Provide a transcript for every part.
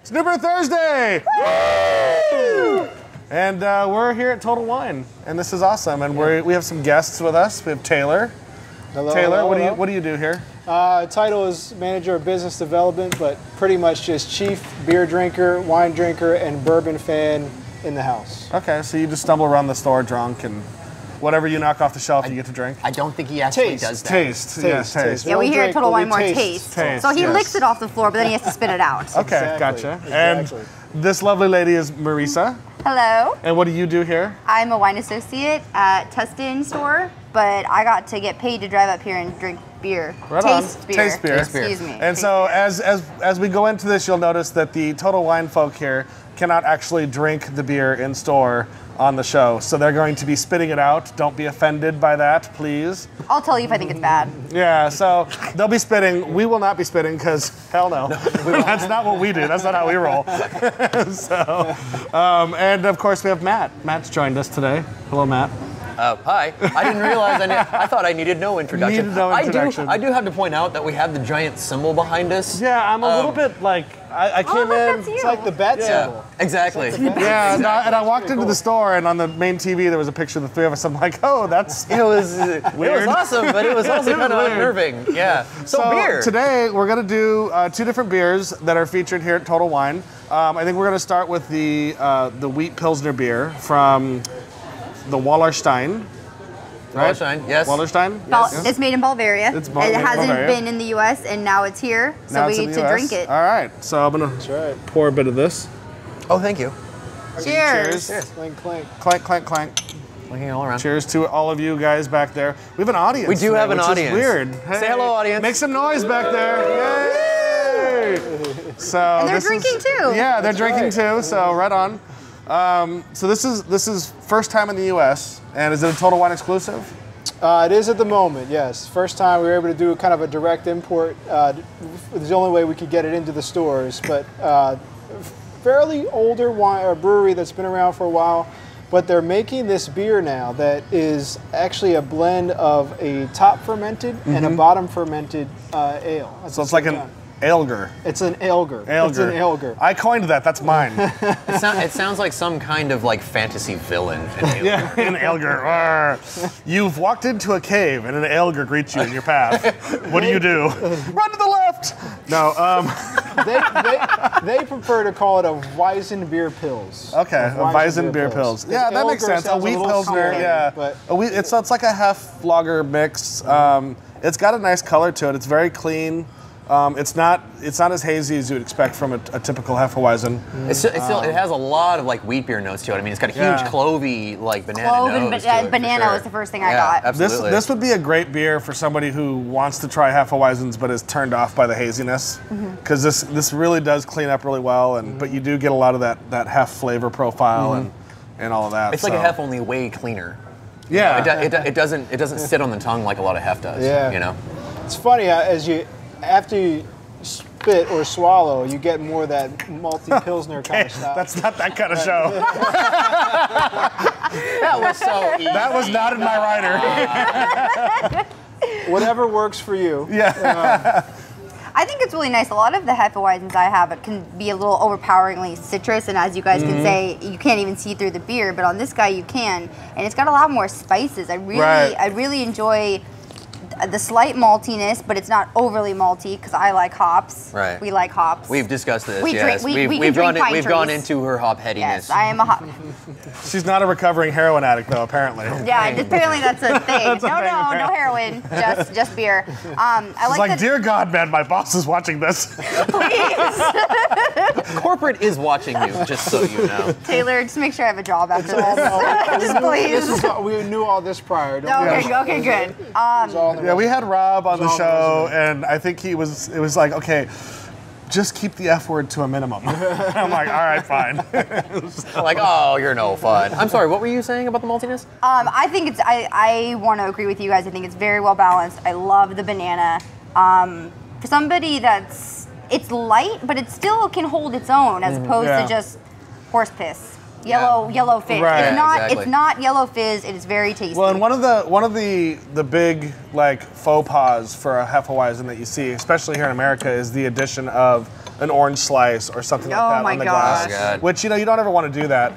Snooper Thursday! Woo! And we're here at Total Wine, and this is awesome. And we have some guests with us. We have Taylor. Hello, Taylor, hello, what do you do here? Title is Manager of Business Development, but pretty much just chief beer drinker, wine drinker, and bourbon fan in the house. Okay, so you just stumble around the store drunk and whatever you knock off the shelf, you get to drink? I don't think he actually does that. Taste. Yeah, we here at Total Wine more taste. So he licks it off the floor, but then he has to spit it out. Okay, gotcha. And this lovely lady is Mareesa. Hello. And what do you do here? I'm a wine associate at Tustin store, but I got to get paid to drive up here and drink beer. Taste beer. Taste beer. Excuse me. And so as we go into this, you'll notice that the Total Wine folk here cannot actually drink the beer in store on the show. So they're going to be spitting it out. Don't be offended by that, please. I'll tell you if I think it's bad. Yeah, so they'll be spitting. We will not be spitting because hell no. That's not what we do. That's not how we roll. And of course we have Matt. Matt's joined us today. Hello, Matt. Hi. I didn't realize I thought I needed no introduction. Needed no introduction. I do have to point out that we have the giant symbol behind us. Yeah, I'm a little bit like, I came in. It's like the bat symbol. Exactly. Yeah, and I walked into the store, and on the main TV there was a picture of the three of us. I'm like, oh, that's it was weird. It was awesome, but it was also kind of unnerving. Yeah. So beer. Today we're gonna do two different beers that are featured here at Total Wine. I think we're gonna start with the wheat Pilsner beer from the Wallerstein. Right? Wallerstein, yes. Wallerstein? Yes. It's made in Bavaria. It hasn't been in the U.S. and now it's here, so we get to drink it. All right, so I'm gonna pour a bit of this. Oh, thank you. Cheers. Cheers. Clink, clink. Clank, clank, clank. Looking all around. Cheers to all of you guys back there. We have an audience. We do have an audience. Which is weird. Say hello, audience. Make some noise back there. Yay! So and they're drinking too. Yeah, they're drinking too. So right on. So this is first time in the U.S. and is it a Total Wine exclusive? It is at the moment, yes. First time we were able to do kind of a direct import. It's the only way we could get it into the stores, but fairly older wine or brewery that's been around for a while. But they're making this beer now that is actually a blend of a top fermented and a bottom fermented ale. So it's like an Ailger. It's an Ailger. It's an Ailger. I coined that. That's mine. It sounds like some kind of like fantasy villain. Yeah, an Ailger. You've walked into a cave and an Ailger greets you in your path. What do? Run to the left. No. They prefer to call it a Weizenbierpils. Okay, a Weizenbierpils. Yeah, that makes sense. A wheat pilsner. Yeah, it's like a half lager mix. It's got a nice color to it. It's very clean. It's not as hazy as you would expect from a typical Hefeweizen. It has a lot of like wheat beer notes to it. I mean, it's got a huge clovey like banana nose to it, banana was the first thing I got. Absolutely. This would be a great beer for somebody who wants to try Hefeweizens but is turned off by the haziness, because this really does clean up really well, but you do get a lot of that hef flavor profile and all of that. It's like a hef, only way cleaner. Yeah, it doesn't sit on the tongue like a lot of hef does. Yeah, you know. It's funny after you spit or swallow, you get more of that malty pilsner kind of stuff. That's not that kind of show. That was so easy. That was not in my rider. Whatever works for you. Yeah. I think it's really nice. A lot of the Hefeweizens I have, it can be a little overpoweringly citrus, and as you guys can say, you can't even see through the beer, but on this guy you can, and it's got a lot more spices. I really enjoy the slight maltiness, but it's not overly malty because I like hops. Right. We like hops. We've discussed this. We've gone into her hop headiness. Yes, I am a hop. She's not a recovering heroin addict, though. Apparently. Yeah, apparently that's a thing. No heroin, just beer. I like dear God, man, my boss is watching this. Please. Corporate is watching you, just so you know. Taylor, just make sure I have a job after this. Just please. We knew all this prior. Okay, good. Yeah, we had Rob on the show, and I think it was like, okay, just keep the F word to a minimum. I'm like, all right, fine. Like, oh, you're no fun. I'm sorry, what were you saying about the maltiness? I think I want to agree with you guys. I think it's very well balanced. I love the banana. For somebody it's light, but it still can hold its own as opposed to just horse piss. Yellow fizz. Right. It's not yellow fizz. It is very tasty. Well, and one of the big like faux pas for a Hefeweizen that you see, especially here in America, is the addition of an orange slice or something like that on the glass. Oh my God. Which, you know, you don't ever want to do that.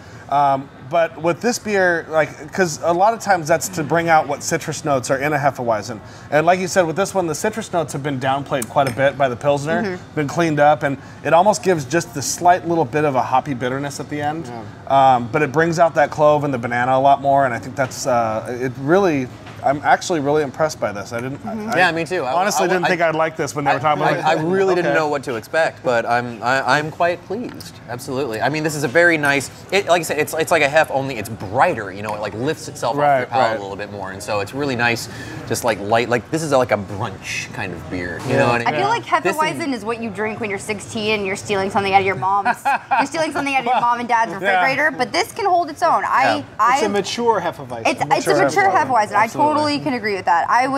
But with this beer, like, because a lot of times that's to bring out what citrus notes are in a Hefeweizen. And like you said, with this one, the citrus notes have been downplayed quite a bit by the Pilsner, been cleaned up, and it almost gives just the slight little bit of a hoppy bitterness at the end. Yeah. But it brings out that clove and the banana a lot more, and I think that's, it really, I'm actually really impressed by this. I didn't. Yeah, me too. Honestly, didn't think I'd like this when they were talking about it. I really didn't know what to expect, but I'm quite pleased. Absolutely. I mean, this is a very nice. Like I said, it's like a hef, only it's brighter. You know, it like lifts itself off your palate a little bit more, and so it's really nice. Just like light, like this is like a brunch kind of beer. You know what I mean? I feel like Hefeweizen is what you drink when you're 16 and you're stealing something out of your mom's. You're stealing something out of your mom and dad's refrigerator, but this can hold its own. It's a mature Hefeweizen. It's a mature Hefeweizen. I totally can agree with that. I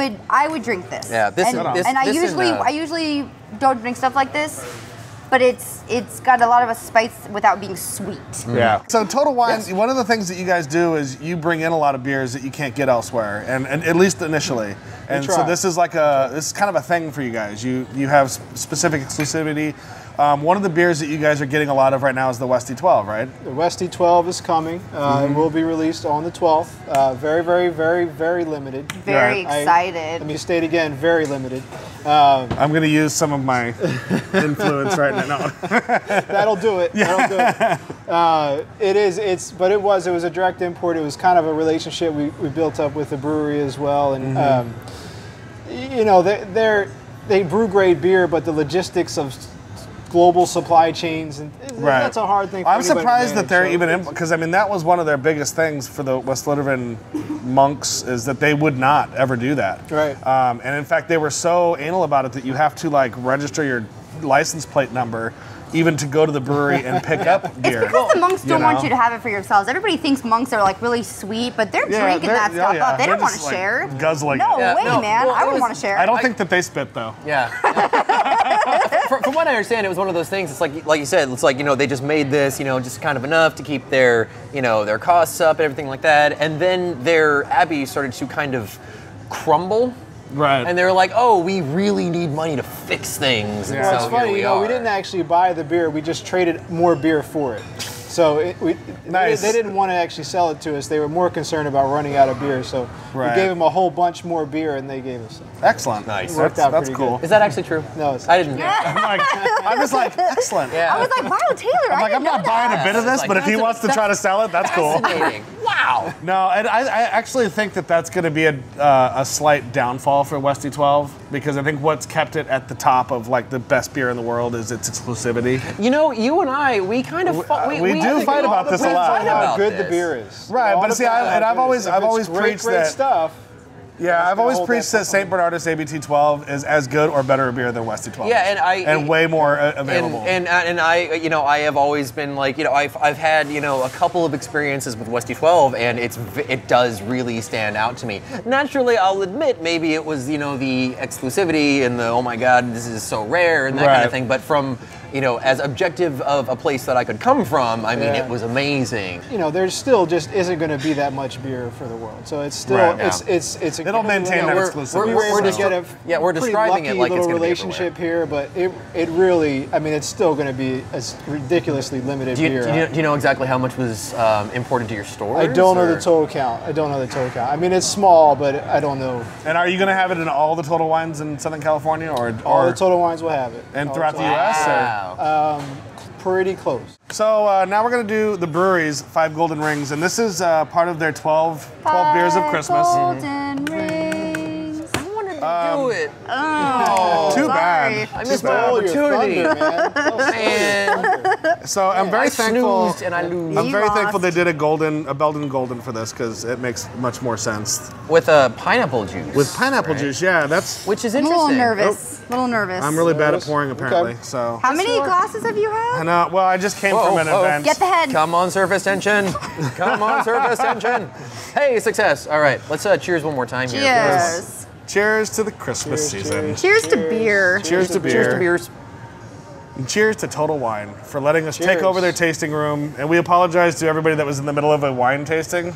would drink this. Yeah, I usually don't drink stuff like this, but it's got a lot of a spice without being sweet. Yeah. So Total Wine, one of the things that you guys do is you bring in a lot of beers that you can't get elsewhere, and at least initially. And so this is like this is kind of a thing for you guys. You have specific exclusivity. One of the beers that you guys are getting a lot of right now is the Westy 12, right? The Westy 12 is coming. It will be released on the 12th. Very, very, very, very limited. Very excited. Let me state again, very limited. I'm going to use some of my influence right now. That'll do it. Yeah. That'll do it. But it was a direct import. It was kind of a relationship we built up with the brewery as well. And, you know, they brew great beer, but the logistics of global supply chains, and that's a hard thing for I'm surprised that they're even in, because I mean that was one of their biggest things for the West Luthervan monks, is that they would not ever do that. Right. And in fact, they were so anal about it that you have to like register your license plate number even to go to the brewery and pick up beer. It's because the monks don't want you to have it for yourselves. Everybody thinks monks are like really sweet, but they're drinking that stuff up. They don't want to share. Guzzling. No way, man. I wouldn't want to share. I don't think that they spit though. Yeah. From what I understand, it was one of those things. It's like you said. It's like, you know, they just made this, you know, just kind of enough to keep their, you know, their costs up and everything like that. And then their abbey started to kind of crumble. Right. And they're like, oh, we really need money to fix things. Well, it's funny, you know, we didn't actually buy the beer. We just traded more beer for it. So they didn't want to actually sell it to us. They were more concerned about running out of beer. So we gave them a whole bunch more beer, and they gave us some. Excellent. Nice. That's cool. Good. Is that actually true? No, it's I didn't. I'm just like, excellent. Yeah. I was like, wow, Taylor. I'm like, I'm not buying a bit of this, but if he wants to try to sell it, that's cool. Wow. No, and I actually think that that's going to be a slight downfall for Westy 12, because I think what's kept it at the top of like the best beer in the world is its exclusivity. You know, you and I, we kind of we do fight about this a lot. How good the beer is. Right, but see, I've always preached great that stuff. Yeah, I've always preached that St. Bernardus ABT 12 is as good or better a beer than Westy 12. Yeah, and way more available. And I, you know, I have always been like, you know, I've had, you know, a couple of experiences with Westy 12, and it does really stand out to me. Naturally, I'll admit maybe it was, you know, the exclusivity and the, oh my God, this is so rare and that kind of thing. But from, you know, as objective of a place that I could come from, I mean, it was amazing. You know, there's still just isn't going to be that much beer for the world, so it's still it's it'll maintain that exclusivity. We're describing it like it's going to be relationship here, but it really, I mean, it's still going to be a ridiculously limited beer. Do you know exactly how much was imported to your stores? I don't know the total count. I mean, it's small, but I don't know. And are you going to have it in all the Total Wines in Southern California, or all the Total Wines will have it, and throughout the U.S.? Wow. Pretty close. So now we're going to do the brewery's 5 Golden Rings, and this is part of their 12 beers of Christmas. Golden Rings. I wanted to do it. Oh, too bad. I missed my opportunity, man. So I'm very thankful. Snoozed and I lose. I'm very thankful they did a Belgian Golden for this, because it makes much more sense. With a pineapple juice. With pineapple juice, yeah, which is I'm a interesting. little nervous. I'm really bad at pouring, apparently. Okay. So. How many glasses have you had? Well, I just came from an event. Get the head. Come on, surface tension. Come on, surface tension. Hey, success. All right, let's cheers one more time here. Cheers. Cheers to the Christmas season. Cheers to beer. Cheers to beer. Cheers to beers. And cheers to Total Wine for letting us take over their tasting room. And we apologize to everybody that was in the middle of a wine tasting.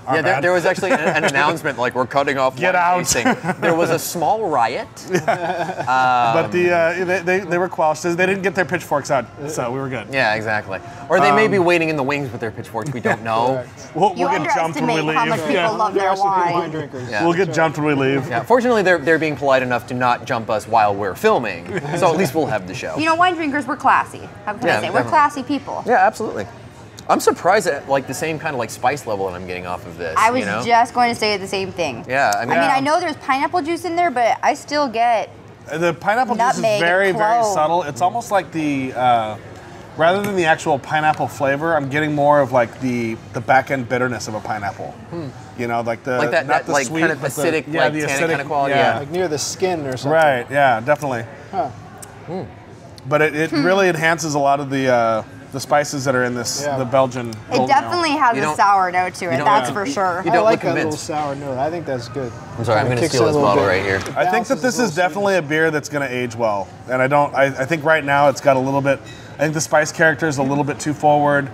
Yeah, there was actually an announcement like we're cutting off Get wine out. tasting. There was a small riot. But they were quashed. They didn't get their pitchforks out, so we were good. Yeah, exactly. Or they may be waiting in the wings with their pitchforks. We don't know. We'll get jumped when we leave. How much people love their wine. drinkers. We'll get jumped when we leave. Yeah. Fortunately, they're being polite enough to not jump us while we're filming. So at least we'll have the show. You know, wine drinkers, we're classy. How can I say? We're classy people. Yeah, absolutely. I'm surprised at like the same kind of like spice level that I'm getting off of this. I was just going to say the same thing. Yeah, I mean, I know there's pineapple juice in there, but I still get the pineapple juice is very, very subtle. It's almost like the rather than the actual pineapple flavor, I'm getting more of like the back end bitterness of a pineapple. You know, like that not the like sweet, kind of acidic, like the tannic acidic kind of quality. Yeah. Like near the skin or something. Right. Yeah. Definitely. Huh. But it really enhances a lot of the spices that are in this the Belgian. It definitely has a sour note to it. That's for sure. You I don't like look that little convinced. sour note. I think that's good. I'm sorry, I'm going to steal this bottle right here. I think that this is definitely a beer that's going to age well, and I think right now it's got a little bit. I think the spice character is a little bit too forward.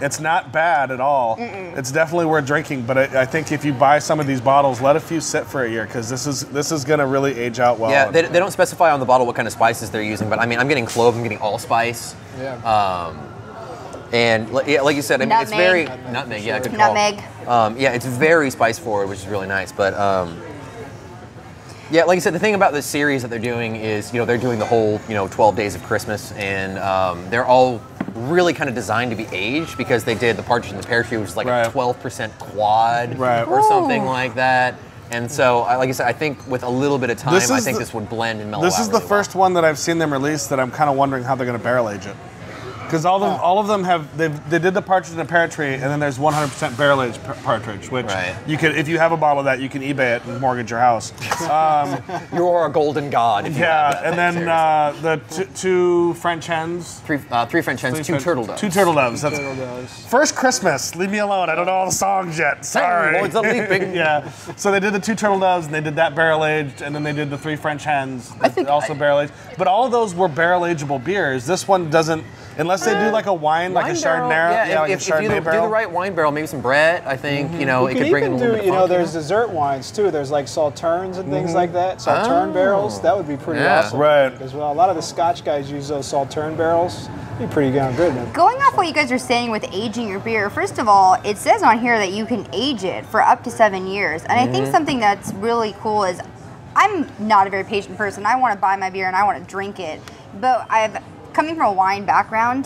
It's not bad at all. It's definitely worth drinking, but I think if you buy some of these bottles, let a few sit for a year because this is going to really age out well. Yeah, they don't specify on the bottle what kind of spices they're using, but I mean, I'm getting clove, I'm getting allspice. Yeah. And like you said, I mean, it's very nutmeg. Yeah, good call. Nutmeg. Yeah, it's very spice forward, which is really nice. But yeah, like I said, the thing about this series that they're doing is, they're doing the whole, 12 days of Christmas, and they're all really kind of designed to be aged because they did the Partridge in the Pear Tree, which is like a 12% quad or something like that. And so, like I said, I think with a little bit of time, I think this would blend and mellow out. This is the first one that I've seen them release that I'm kind of wondering how they're going to barrel age it. Because all of them have they did the Partridge in a Pear Tree, and then there's 100% barrel aged partridge, which you could, if you have a bottle of that, you can eBay it and mortgage your house. You're a golden god. If you have that, and then the two French hens, three French hens, two turtle doves. Two turtle doves. First Christmas. Leave me alone. I don't know all the songs yet. Sorry. Lords of Leaping. Yeah. So they did the two turtle doves, and they did that barrel aged, and then they did the three French hens. I think also barrel aged. But all of those were barrel ageable beers. This one doesn't. Unless they do like a wine like a Chardonnay, if you do the right wine barrel, maybe some Brett, I think, it could bring in a little bit of funk, there's dessert wines too. There's like Sauternes and things like that. Sauterne barrels, that would be pretty awesome. Right. As well, a lot of the Scotch guys use those Sauterne barrels. Be pretty damn good. Going off what you guys are saying with aging your beer, first of all, it says on here that you can age it for up to 7 years. And I think something that's really cool is I'm not a very patient person. I want to buy my beer and I want to drink it. But coming from a wine background,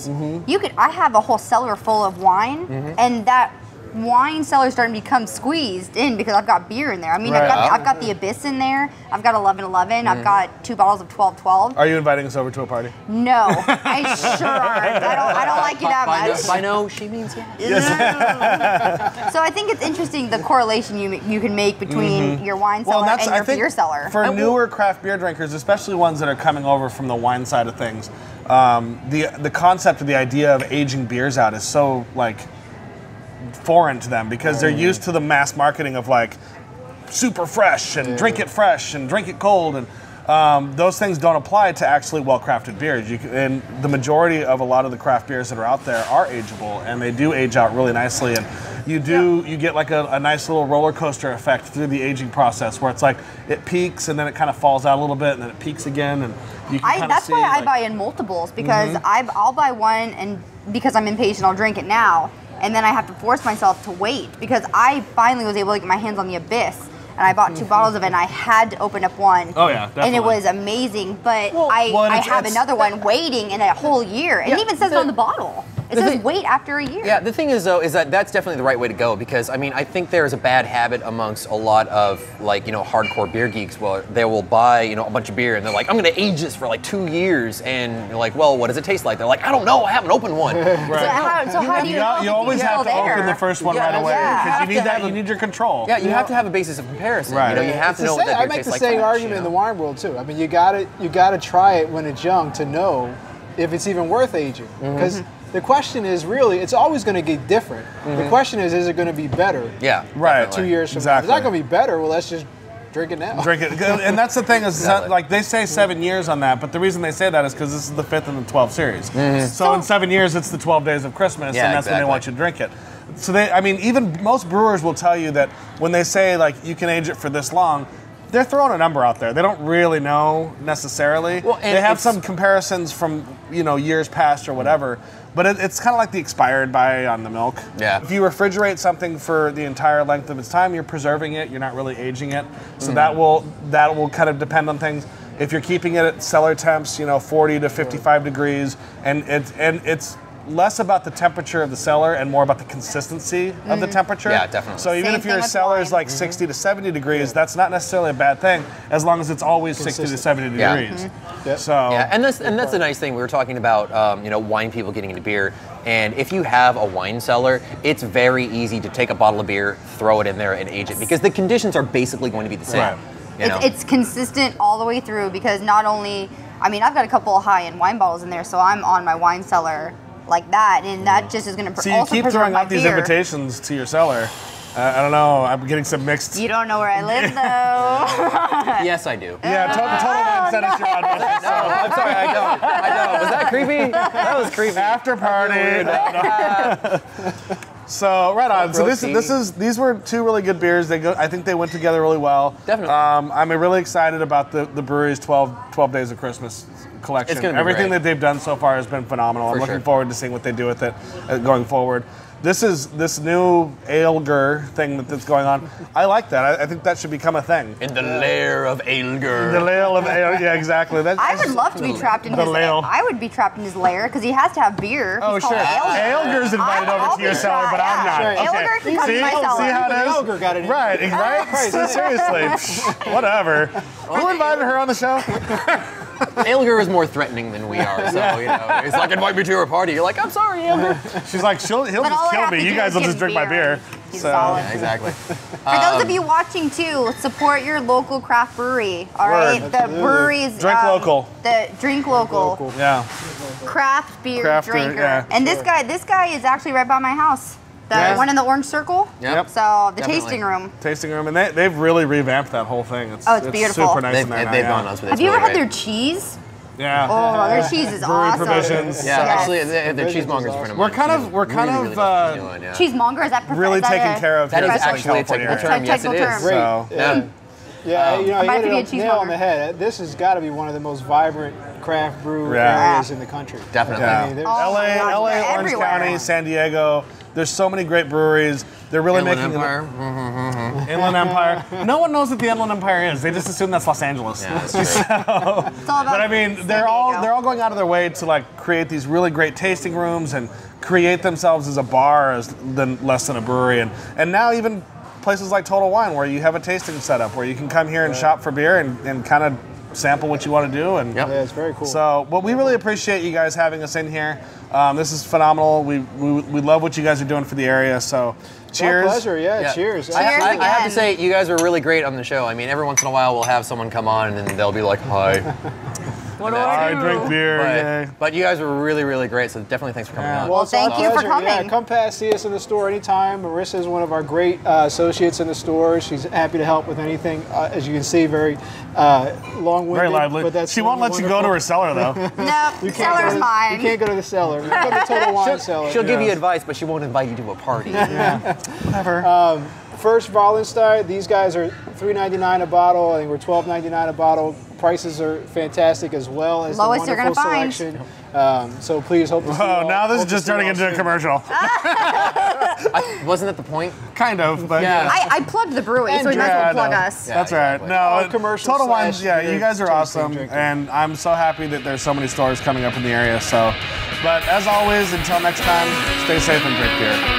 I have a whole cellar full of wine, and that wine cellar is starting to become squeezed in because I've got beer in there. I mean, I've got the Abyss in there. I've got 1111. I've got 2 bottles of 1212. Are you inviting us over to a party? No, I sure aren't. I don't like you that much. By no, she means yes. So I think it's interesting the correlation you can make between your wine cellar and your beer cellar. For newer craft beer drinkers, especially ones that are coming over from the wine side of things, the concept of the idea of aging beers out is so foreign to them because they're used to the mass marketing of super fresh and drink it fresh and drink it cold, and those things don't apply to actually well-crafted beers. And the majority of a lot of the craft beers that are out there are ageable, and they do age out really nicely. And you get like a nice little roller coaster effect through the aging process, where it's like it peaks and then it kind of falls out a little bit and then it peaks again, and you can kind of that's see. why I buy in multiples because I'll buy one, and because I'm impatient, I'll drink it now. And then I have to force myself to wait because I finally was able to get my hands on the Abyss, and I bought 2 bottles of it, and I had to open up one. Oh yeah, definitely. And it was amazing, but I have another one waiting in a whole year. It even says it on the bottle. It says wait after a year. Yeah, the thing is though, is that that's definitely the right way to go because I mean, I think there is a bad habit amongst a lot of hardcore beer geeks where they will buy, a bunch of beer and they're like, I'm gonna age this for 2 years, and you're like, well, what does it taste like? They're like, I don't know, I haven't opened one. Right. So how do you know? You always have to open the first one right away because you need your control. Yeah, you have to have a basis of comparison. Right. You have to know what that beer I make tastes the like. same argument in the wine world too. I mean, you gotta try it when it's young to know if it's even worth aging. Because the question is really, it's always going to get different. The question is it going to be better? Yeah, right. 2 years from now. If it's not going to be better, well, let's just drink it now. Drink it, and that's the thing is they say 7 years on that, but the reason they say that is because this is the 5th in the 12 series. So in 7 years, it's the 12 days of Christmas, and that's when they want you to drink it. So I mean, even most brewers will tell you that when they say like you can age it for this long, they're throwing a number out there. They don't really know necessarily. Well, they have some comparisons from years past or whatever, but it's kind of like the expired by on the milk. Yeah. If you refrigerate something for the entire length of its time, you're preserving it. You're not really aging it. So that will kind of depend on things. If you're keeping it at cellar temps, 40 to 55 degrees, and it's less about the temperature of the cellar and more about the consistency of the temperature. Yeah, definitely. So even if your cellar is like 60 to 70 degrees, that's not necessarily a bad thing as long as it's always 60 to 70 degrees. So and that's the nice thing. We were talking about wine people getting into beer, and if you have a wine cellar, it's very easy to take a bottle of beer, throw it in there, and age it because the conditions are basically going to be the same. Right. It's consistent all the way through because not only, I mean, I've got a couple of high-end wine bottles in there, so I'm on my wine cellar like that, and that just is going to so you keep throwing out these invitations to your cellar. I don't know. I'm getting some mixed. You don't know where I live, though. Yes, I do. Yeah, Total Wine sent us your address. No, I'm sorry, I don't. Was that creepy? That was creepy. After party. So right on. So these were two really good beers. I think they went together really well. Definitely. I'm really excited about the brewery's 12 Days of Christmas collection. It's gonna be Everything great. that they've done so far has been phenomenal. I'm looking forward to seeing what they do with it going forward. This new Ailger thing that's going on. I like that. I think that should become a thing. In the lair of Ailger. The lair of Ailger. Yeah, exactly. I would love to be trapped in his lair. I would be trapped in his lair because he has to have beer. Oh, sure. Ailger's invited over to your cellar, but I'm not. Yeah. Okay. Ailger can come to my cellar. See how it is? Ailger got it in. Right. Seriously. Whatever. Who invited her on the show? Ailger is more threatening than we are, so he's like, invite me to your party. You're like, I'm sorry, Ailger. She's like, he'll just kill me. You guys will just drink my beer. He's solid. Yeah, exactly. For those of you watching too, support your local craft brewery. All right, the breweries. Drink local. The drink local. Yeah. Craft beer Crafter, drinker. yeah. And this guy is actually right by my house. The one in the orange circle. Yep. So the tasting room. Tasting room, and they've really revamped that whole thing. It's beautiful. Super nice in there. They've gone nuts with it. Have you ever had their cheese? Yeah. Oh, their cheese is Brewery awesome. provisions. Yeah, Yes. actually, the cheesemonger's friend of mine. We're kind of Cheesemonger, is that really taken care of. That is here in actually a California technical term. Yes, it Technical is. term. So, Yeah, you Might hit be a it nail on cheesemonger. the head. This has got to be one of the most vibrant craft brew Yeah. areas in the country. Definitely. Yeah. I mean, there's LA, they're Orange everywhere. County, San Diego. There's so many great breweries. They're really Inland making Empire. Inland Empire. No one knows what the Inland Empire is. They just assume that's Los Angeles. Yeah, that's true. It's all about But I mean, San they're all Diego. going out of their way to like create these really great tasting rooms and create themselves as a bar less than a brewery. And now even places like Total Wine where you have a tasting setup where you can come here and shop for beer and kind of sample what you want to do. And Yep. Yeah, it's very cool. so, but we really appreciate you guys having us in here. This is phenomenal. We love what you guys are doing for the area. So, cheers. My pleasure. Yeah, Yeah. cheers. I have to again. say, you guys are really great on the show. I mean, every once in a while we'll have someone come on and then they'll be like, hi. What do I drink beer. Yay. But you guys were really, really great, so definitely thanks for coming on. Well, it's our thank you for pleasure. coming. Yeah, come past, see us in the store anytime. Mareesa is one of our great associates in the store. She's happy to help with anything. As you can see, very long-winded. Very lively. But that's She won't let you go to her cellar though. No, cellar's mine. You can't go to the cellar. You go to the Total Wine cellar. She'll give you advice, but she won't invite you to a party. Whatever. Furst Wallerstein, these guys are $3.99 a bottle. I think we're $12.99 a bottle. Prices are fantastic as well as Lowest the you're gonna wonderful find. selection. So please hope to see you Oh, all- now this hope is to just see you turning all into a soon. commercial. Wasn't that the point? Kind of, but Yeah. I plugged the brewery, so we might as well plug us. That's right. exactly. No, commercial Total Wines. slash Yeah, beer you guys are tasting, awesome, drinking. and I'm so happy that there's so many stores coming up in the area. So, but as always, until next time, stay safe and drink beer.